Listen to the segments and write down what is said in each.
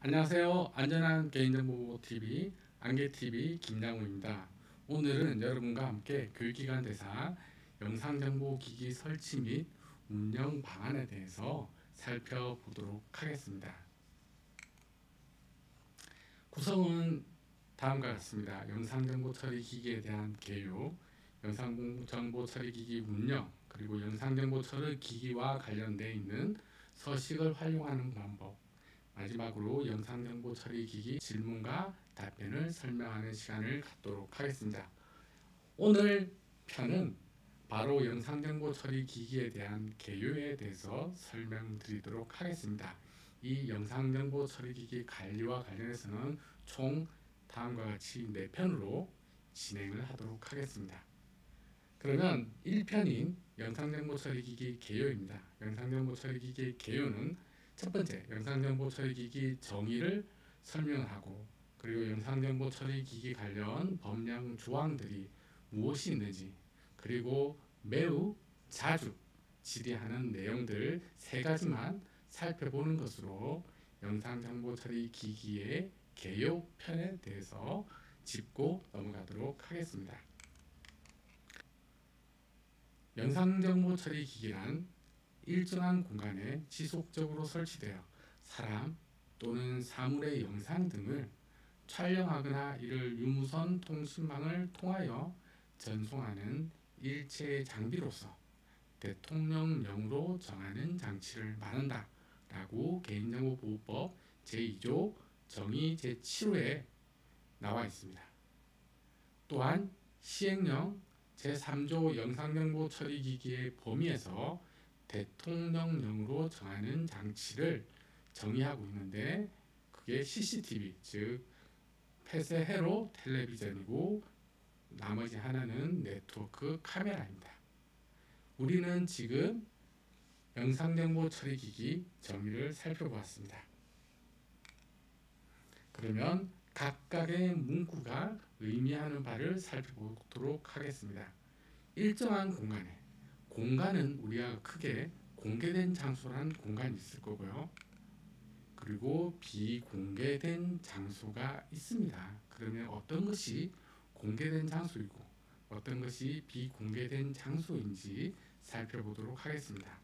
안녕하세요. 안전한 개인정보TV 안개TV 김양우입니다. 오늘은 여러분과 함께 교육기관 대상 영상정보기기 설치 및 운영 방안에 대해서 살펴보도록 하겠습니다. 구성은 다음과 같습니다. 영상정보 처리기기에 대한 개요, 영상정보 처리기기 운영, 그리고 영상정보 처리기기와 관련되어 있는 서식을 활용하는 방법, 마지막으로 영상정보 처리기기 질문과 답변을 설명하는 시간을 갖도록 하겠습니다. 오늘 편은 바로 영상정보 처리기기에 대한 개요에 대해서 설명드리도록 하겠습니다. 이 영상정보 처리기기 관리와 관련해서는 총 다음과 같이 4편으로 진행을 하도록 하겠습니다. 그러면 1편인 영상정보 처리기기 개요입니다. 영상정보 처리기기 개요는 첫 번째, 영상정보 처리기기 정의를 설명하고, 그리고 영상정보 처리기기 관련 법령 조항들이 무엇이 있는지, 그리고 매우 자주 질의하는 내용들 3가지만 살펴보는 것으로 영상정보 처리기기의 개요편에 대해서 짚고 넘어가도록 하겠습니다. 영상정보 처리기기란 일정한 공간에 지속적으로 설치되어 사람 또는 사물의 영상 등을 촬영하거나 이를 유무선 통신망을 통하여 전송하는 일체의 장비로서 대통령령으로 정하는 장치를 말한다 라고 개인정보보호법 제2조 정의 제7호에 나와 있습니다. 또한 시행령 제3조 영상정보 처리기기의 범위에서 대통령령으로 정하는 장치를 정의하고 있는데, 그게 CCTV, 즉 폐쇄회로 텔레비전이고, 나머지 하나는 네트워크 카메라입니다. 우리는 지금 영상정보 처리기기 정의를 살펴보았습니다. 그러면 각각의 문구가 의미하는 바를 살펴보도록 하겠습니다. 일정한 공간에, 공간은 우리가 크게 공개된 장소란 공간이 있을 거고요. 그리고 비공개된 장소가 있습니다. 그러면 어떤 것이 공개된 장소이고 어떤 것이 비공개된 장소인지 살펴보도록 하겠습니다.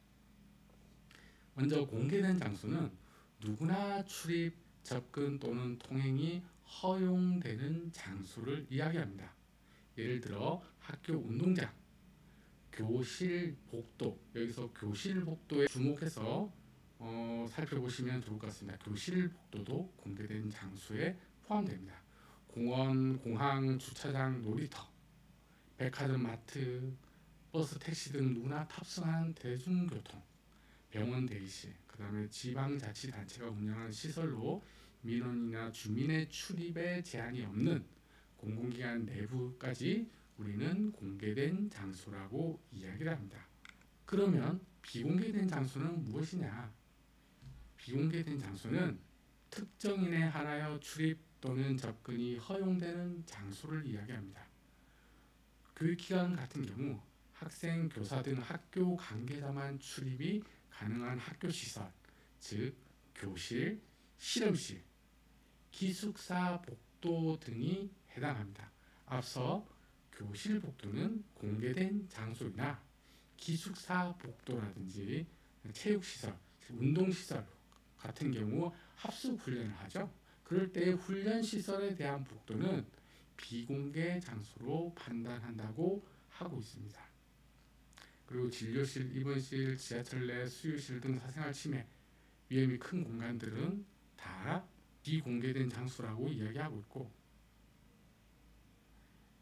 먼저 공개된 장소는 누구나 출입, 접근 또는 통행이 허용되는 장소를 이야기합니다. 예를 들어 학교 운동장, 교실 복도, 여기서 교실 복도에 주목해서 살펴보시면 좋을 것 같습니다. 교실 복도도 공개된 장소에 포함됩니다. 공원, 공항, 주차장, 놀이터, 백화점, 마트, 버스, 택시 등 누구나 탑승한 대중교통, 병원, 대기실, 그 다음에 지방자치단체가 운영하는 시설로 민원이나 주민의 출입에 제한이 없는 공공기관 내부까지 우리는 공개된 장소라고 이야기를 합니다. 그러면 비공개된 장소는 무엇이냐? 비공개된 장소는 특정인에 한하여 출입 또는 접근이 허용되는 장소를 이야기합니다. 교육기관 같은 경우 학생, 교사 등 학교 관계자만 출입이 가능한 학교시설, 즉 교실, 실험실, 기숙사 복도 등이 해당합니다. 앞서 교실 복도는 공개된 장소이나 기숙사 복도라든지 체육시설, 운동시설 같은 경우 합숙훈련을 하죠. 그럴 때 훈련시설에 대한 복도는 비공개 장소로 판단한다고 하고 있습니다. 그리고 진료실, 입원실, 지하철 내 수유실 등 사생활 침해 위험이 큰 공간들은 다 비공개된 장소라고 이야기하고 있고,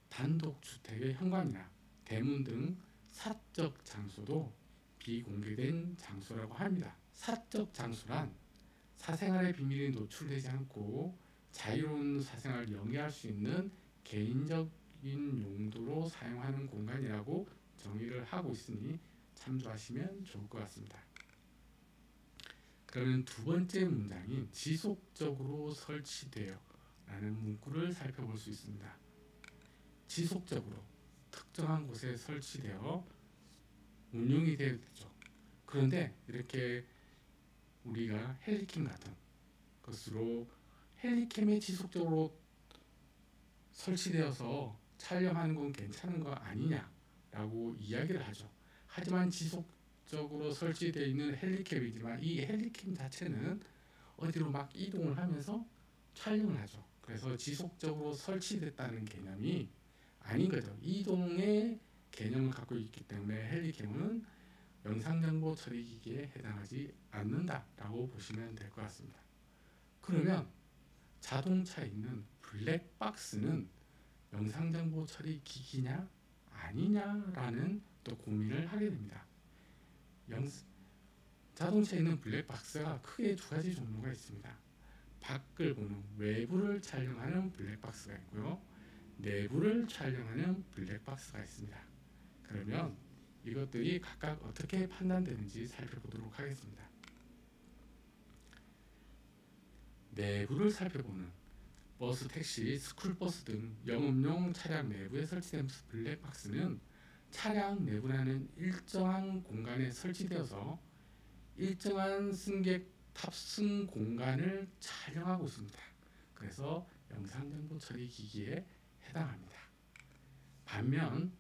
단독주택의 현관이나 대문 등 사적 장소도 비공개된 장소라고 합니다. 사적 장소란 사생활의 비밀이 노출되지 않고 자유로운 사생활을 영위할 수 있는 개인적인 용도로 사용하는 공간이라고 정의를 하고 있으니 참조하시면 좋을 것 같습니다. 그러면 두 번째 문장인 지속적으로 설치되어 라는 문구를 살펴볼 수 있습니다. 지속적으로 특정한 곳에 설치되어 운용이 되죠. 그런데 이렇게 우리가 헬리킨 같은 것으로 헬리캠에 지속적으로 설치되어서 촬영하는 건 괜찮은 거 아니냐라고 이야기를 하죠. 하지만 지속적으로 설치되어 있는 헬리캠이지만 이 헬리캠 자체는 어디로 막 이동을 하면서 촬영을 하죠. 그래서 지속적으로 설치됐다는 개념이 아닌 거죠. 이동의 개념을 갖고 있기 때문에 헬리캠은 영상정보 처리기기에 해당하지 않는다라고 보시면 될 것 같습니다. 그러면 자동차에 있는 블랙박스는 영상정보 처리 기기냐 아니냐라는 또 고민을 하게 됩니다. 자동차에 있는 블랙박스가 크게 두 가지 종류가 있습니다. 밖을 보는 외부를 촬영하는 블랙박스가 있고요. 내부를 촬영하는 블랙박스가 있습니다. 그러면 이것들이 각각 어떻게 판단되는지 살펴보도록 하겠습니다. 내부를 살펴보는 버스, 택시, 스쿨버스 등 영업용 차량 내부에 설치된 블랙박스는 차량 내부라는 일정한 공간에 설치되어서 일정한 승객 탑승 공간을 촬영하고 있습니다. 그래서 영상정보 처리 기기에 해당합니다. 반면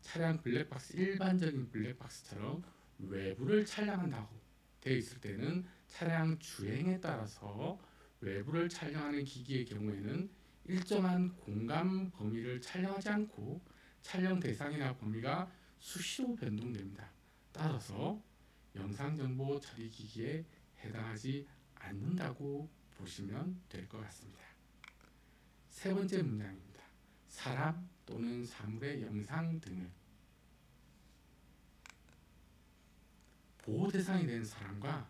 차량 블랙박스, 일반적인 블랙박스처럼 외부를 촬영한다고 되어 있을 때는 차량 주행에 따라서 외부를 촬영하는 기기의 경우에는 일정한 공간 범위를 촬영하지 않고 촬영 대상이나 범위가 수시로 변동됩니다. 따라서 영상정보 처리 기기에 해당하지 않는다고 보시면 될 것 같습니다. 세 번째 문장입니다. 사람 또는 사물의 영상 등을 보호 대상이 된 사람과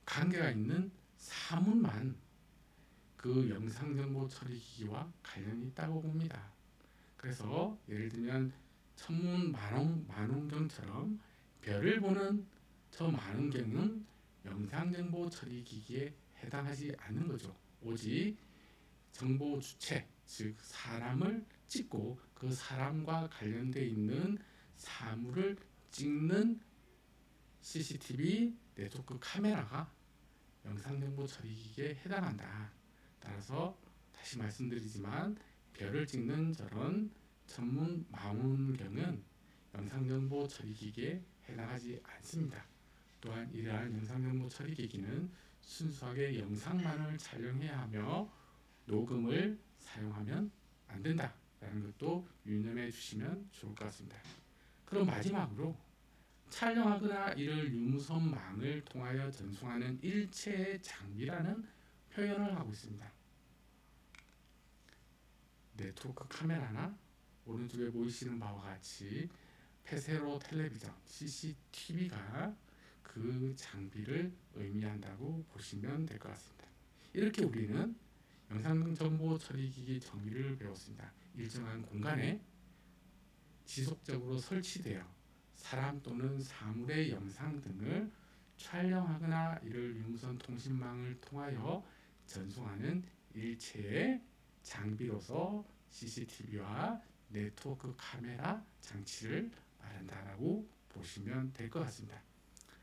관계가 있는 사물만 그 영상정보 처리 기기와 관련이 있다고 봅니다. 그래서 예를 들면 천문 만원경처럼 별을 보는 저 만원경은 영상정보 처리 기기에 해당하지 않는 거죠. 오직 정보 주체, 즉 사람을 찍고 그 사람과 관련되어 있는 사물을 찍는 CCTV 네트워크 카메라가 영상정보 처리기기에 해당한다. 따라서 다시 말씀드리지만 별을 찍는 저런 천문 망원경은 영상정보 처리기기에 해당하지 않습니다. 또한 이러한 영상정보 처리기기는 순수하게 영상만을 촬영해야 하며 녹음을 사용하면 안 된다라는 것도 유념해 주시면 좋을 것 같습니다. 그럼 마지막으로 촬영하거나 이를 유무선망을 통하여 전송하는 일체의 장비라는 표현을 하고 있습니다. 네트워크 카메라나 오른쪽에 보이시는 바와 같이 폐쇄로 텔레비전, CCTV가 그 장비를 의미한다고 보시면 될 것 같습니다. 이렇게 우리는 영상정보 처리기기 정의를 배웠습니다. 일정한 공간에 지속적으로 설치되어 사람 또는 사물의 영상 등을 촬영하거나 이를 유무선 통신망을 통하여 전송하는 일체의 장비로서 CCTV와 네트워크 카메라 장치를 말한다라고 보시면 될 것 같습니다.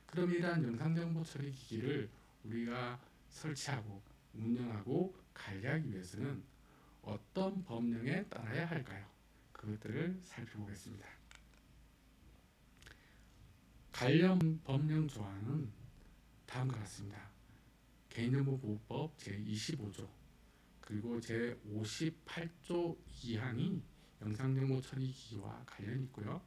그럼 이러한 영상정보 처리 기기를 우리가 설치하고 운영하고 관리하기 위해서는 어떤 법령에 따라야 할까요? 그것들을 살펴보겠습니다. 관련 법령 조항은 다음과 같습니다. 개인정보보호법 제25조 그리고 제58조 2항이 영상정보 처리기기와 관련이 있고요.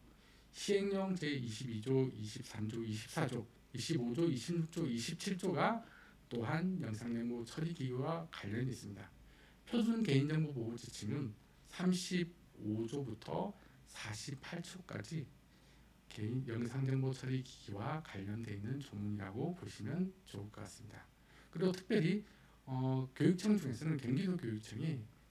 시행령 제22조, 23조, 24조, 25조, 26조, 27조가 또한 영상정보 처리기기와 관련이 있습니다. 표준 개인정보 보호 지침은 35조부터 48조까지 개인 영상정보 처리 기기와 관련되어 있는 조문이라고 보시면 좋을 것 같습니다. 그리고 특별히 교육청 중에서는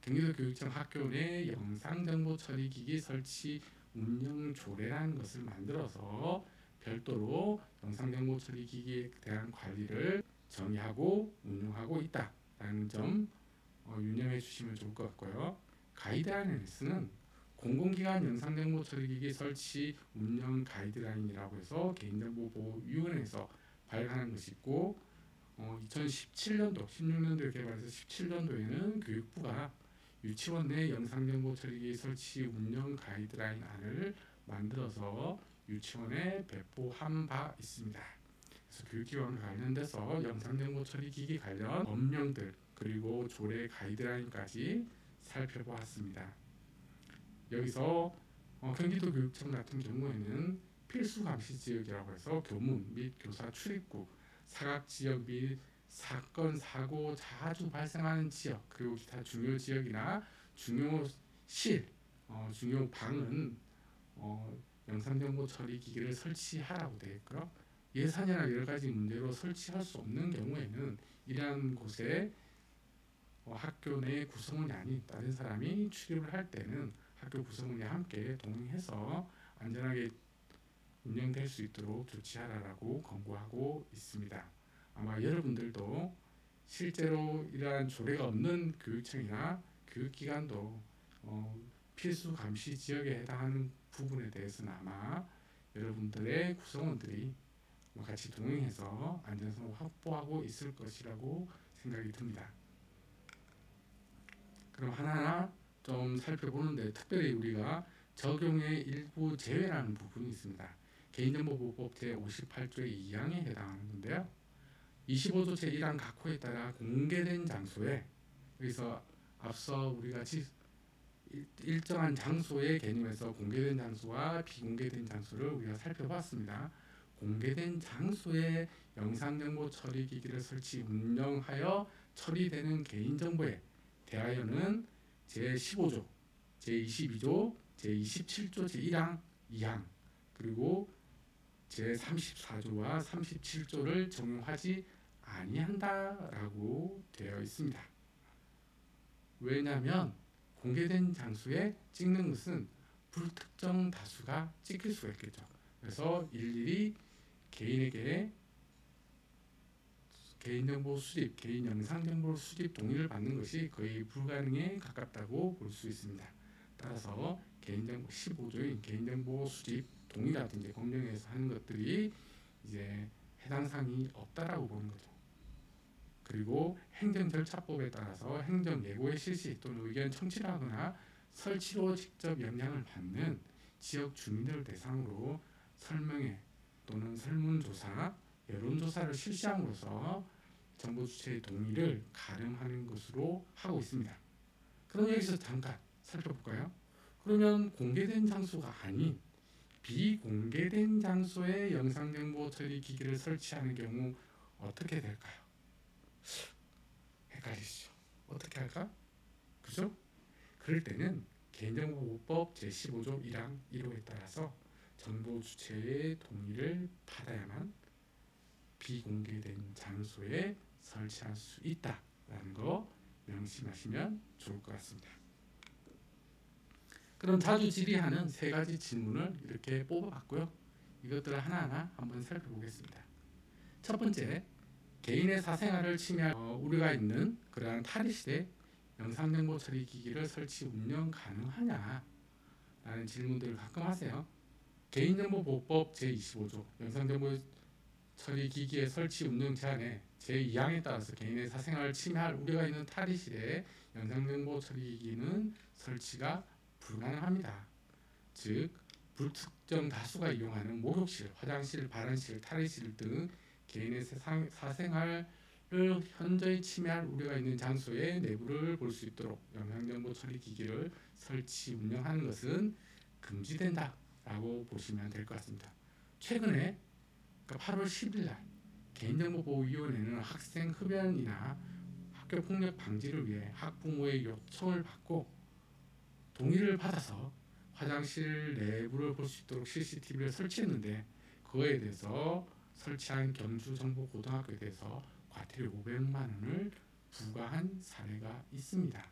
경기도교육청 학교 내 영상정보 처리 기기 설치 운영 조례라는 것을 만들어서 별도로 영상정보 처리 기기에 대한 관리를 정의하고 운영하고 있다라는 점 유념해 주시면 좋을 것 같고요. 가이드라인에서는 공공기관 영상정보 처리기기 설치 운영 가이드라인이라고 해서 개인정보보호위원회에서 발간한 것이 있고 2017년도, 16년도에 개발해서 17년도에는 교육부가 유치원 내 영상정보 처리기 설치 운영 가이드라인 안을 만들어서 유치원에 배포한 바 있습니다. 그래서 교육기관과 관련돼서 영상정보 처리기기 관련 법령들 그리고 조례 가이드라인까지 살펴보았습니다. 여기서 경기도 교육청 같은 경우에는 필수 감시 지역이라고 해서 교문 및 교사 출입구, 사각 지역 및 사건, 사고 자주 발생하는 지역, 그리고 기타 중요 지역이나 중요실, 중요 방은 영상정보 처리 기기를 설치하라고 되어 있고요. 예산이나 여러 가지 문제로 설치할 수 없는 경우에는 이러한 곳에 학교 내 구성원이 아닌 다른 사람이 출입을 할 때는 학교 구성원이 함께 동행해서 안전하게 운영될 수 있도록 조치하라고 권고하고 있습니다. 아마 여러분들도 실제로 이러한 조례가 없는 교육청이나 교육기관도 필수 감시 지역에 해당하는 부분에 대해서는 아마 여러분들의 구성원들이 같이 동행해서 안전성을 확보하고 있을 것이라고 생각이 듭니다. 그럼 하나하나 좀 살펴보는데 특별히 우리가 적용의 일부 제외라는 부분이 있습니다. 개인정보보호법 제58조의 2항에 해당하는데요. 25조 제1항 각호에 따라 공개된 장소에, 여기서 앞서 우리가 일정한 장소의 개념에서 공개된 장소와 비공개된 장소를 우리가 살펴봤습니다. 공개된 장소에 영상정보 처리기기를 설치 운영하여 처리되는 개인정보에 대하여는 제15조, 제22조, 제27조 제1항, 2항 그리고 제34조와 37조를 적용하지 아니한다라고 되어 있습니다. 왜냐하면 공개된 장소에 찍는 것은 불특정 다수가 찍힐 수가 있겠죠. 그래서 일일이 개인에게 개인정보 수집, 개인 영상정보 수집 동의를 받는 것이 거의 불가능에 가깝다고 볼 수 있습니다. 따라서 개인정보 15조인 개인정보 수집 동의라든지 법령에서 하는 것들이 이제 해당 사항이 없다라고 보는 거죠. 그리고 행정절차법에 따라서 행정예고의 실시 또는 의견 청취를 하거나 설치로 직접 영향을 받는 지역 주민들을 대상으로 설명회 또는 설문조사, 여론조사를 실시함으로써 정보 주체의 동의를 가름하는 것으로 하고 있습니다. 그럼 여기서 잠깐 살펴볼까요? 그러면 공개된 장소가 아닌 비공개된 장소에 영상정보 처리 기기를 설치하는 경우 어떻게 될까요? 헷갈리시죠? 어떻게 할까? 그죠? 그럴 때는 개인정보보호법 제15조 1항 1호에 따라서 정보 주체의 동의를 받아야만 비공개된 장소에 설치할 수 있다라는 거 명심하시면 좋을 것 같습니다. 그럼 자주 질의하는 세 가지 질문을 이렇게 뽑아봤고요. 이것들을 하나하나 한번 살펴보겠습니다. 첫 번째, 개인의 사생활을 침해할 우려가 있는 그러한 탈의실에 영상정보 처리 기기를 설치 운영 가능하냐? 라는 질문들을 가끔 하세요. 개인정보보호법 제25조 영상정보 처리 기기의 설치 운영 제한에 제2항에 따라서 개인의 사생활을 침해할 우려가 있는 탈의실에 영상정보 처리 기기는 설치가 불가능합니다. 즉 불특정 다수가 이용하는 목욕실, 화장실, 발언실, 탈의실 등 개인의 사생활을 현저히 침해할 우려가 있는 장소의 내부를 볼 수 있도록 영상정보 처리 기기를 설치 운영하는 것은 금지된다라고 보시면 될 것 같습니다. 최근에 8월 10일 날 개인정보보호위원회는 학생 흡연이나 학교폭력 방지를 위해 학부모의 요청을 받고 동의를 받아서 화장실 내부를 볼 수 있도록 CCTV를 설치했는데 그거에 대해서 설치한 경주정보고등학교에 대해서 과태료 500만 원을 부과한 사례가 있습니다.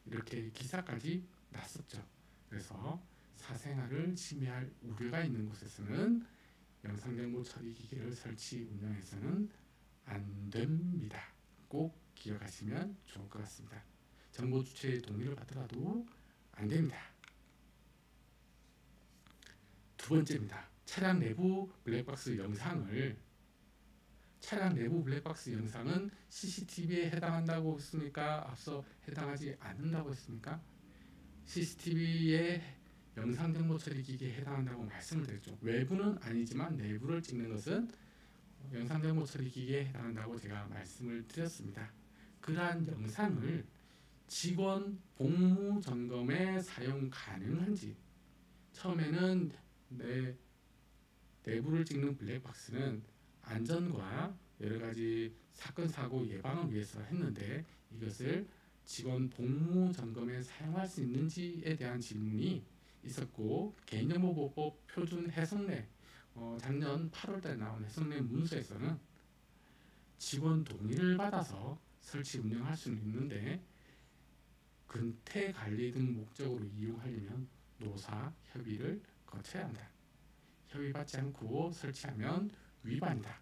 이렇게 기사까지 났었죠. 그래서 사생활을 침해할 우려가 있는 곳에서는 영상정보 처리 기기를 설치 운영해서는 안 됩니다. 꼭 기억하시면 좋을 것 같습니다. 정보 주체의 동의를 받더라도 안 됩니다. 두 번째입니다. 차량 내부 블랙박스 영상을 차량 내부 블랙박스 영상은 CCTV에 해당한다고 했습니까? 앞서 해당하지 않는다고 했습니까? CCTV에 영상정보 처리기기에 해당한다고 말씀을 드렸죠. 외부는 아니지만 내부를 찍는 것은 영상정보 처리기기에 해당한다고 제가 말씀을 드렸습니다. 그러한 영상을 직원 복무 점검에 사용 가능한지, 처음에는 내부를 찍는 블랙박스는 안전과 여러가지 사건 사고 예방을 위해서 했는데 이것을 직원 복무 점검에 사용할 수 있는지에 대한 질문이 있었고, 개인정보보호법 표준 해석내 작년 8월달에 나온 해석내 문서에서는 직원 동의를 받아서 설치 운영할 수는 있는데 근태 관리 등 목적으로 이용하려면 노사 협의를 거쳐야 한다. 협의받지 않고 설치하면 위반이다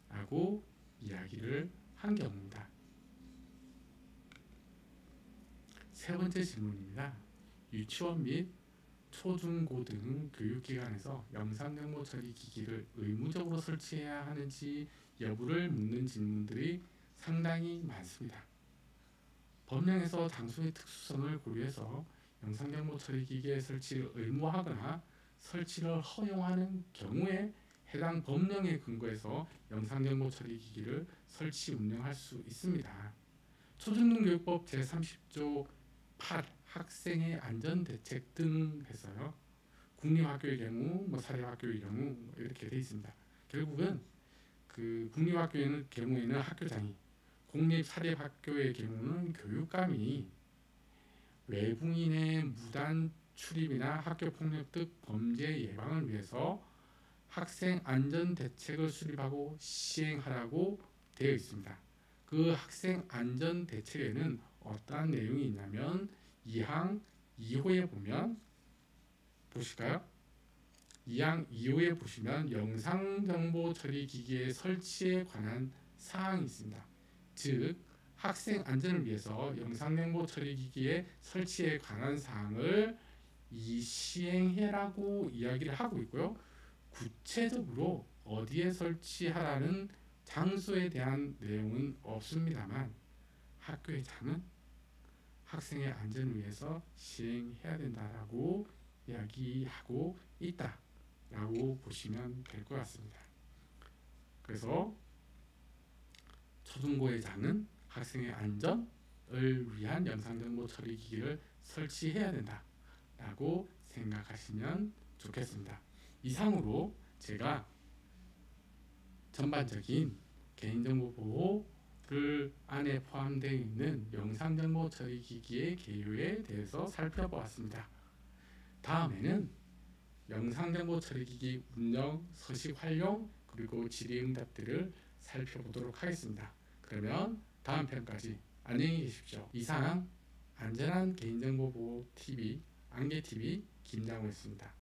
라고 이야기를 한 경우입니다. 세 번째 질문입니다. 유치원 및 초중고등 교육기관에서 영상정보 처리 기기를 의무적으로 설치해야 하는지 여부를 묻는 질문들이 상당히 많습니다. 법령에서 장소의 특수성을 고려해서 영상정보 처리 기기의 설치를 의무화하거나 설치를 허용하는 경우에 해당 법령에 근거해서 영상정보 처리 기기를 설치 운영할 수 있습니다. 초중등교육법 제30조 8 학생의 안전대책 등 해서요. 국립학교의 경우, 사립학교의 경우 이렇게 되어 있습니다. 결국은 그 국립학교의 경우에는 학교장이, 공립사립학교의 경우는 교육감이 외부인의 무단 출입이나 학교폭력 등 범죄 예방을 위해서 학생 안전대책을 수립하고 시행하라고 되어 있습니다. 그 학생 안전대책에는 어떠한 내용이 있냐면 2항 2호에 보면 보실까요? 2항 2호에 보시면 영상정보 처리 기기의 설치에 관한 사항이 있습니다. 즉 학생 안전을 위해서 영상정보 처리 기기의 설치에 관한 사항을 시행해라고 이야기를 하고 있고요. 구체적으로 어디에 설치하라는 장소에 대한 내용은 없습니다만 학교의 장은 학생의 안전을 위해서 시행해야 된다라고 이야기하고 있다라고 보시면 될 것 같습니다. 그래서 초중고의 장은 학생의 안전을 위한 영상정보 처리 기기를 설치해야 된다라고 생각하시면 좋겠습니다. 이상으로 제가 전반적인 개인정보 보호를 안에 포함되어 있는 영상정보 처리 기기의 개요에 대해서 살펴보았습니다. 다음에는 영상정보 처리 기기 운영, 서식 활용, 그리고 질의응답들을 살펴보도록 하겠습니다. 그러면 다음 편까지 안녕히 계십시오. 이상 안전한 개인정보 보호 TV 안개TV 김장호였습니다.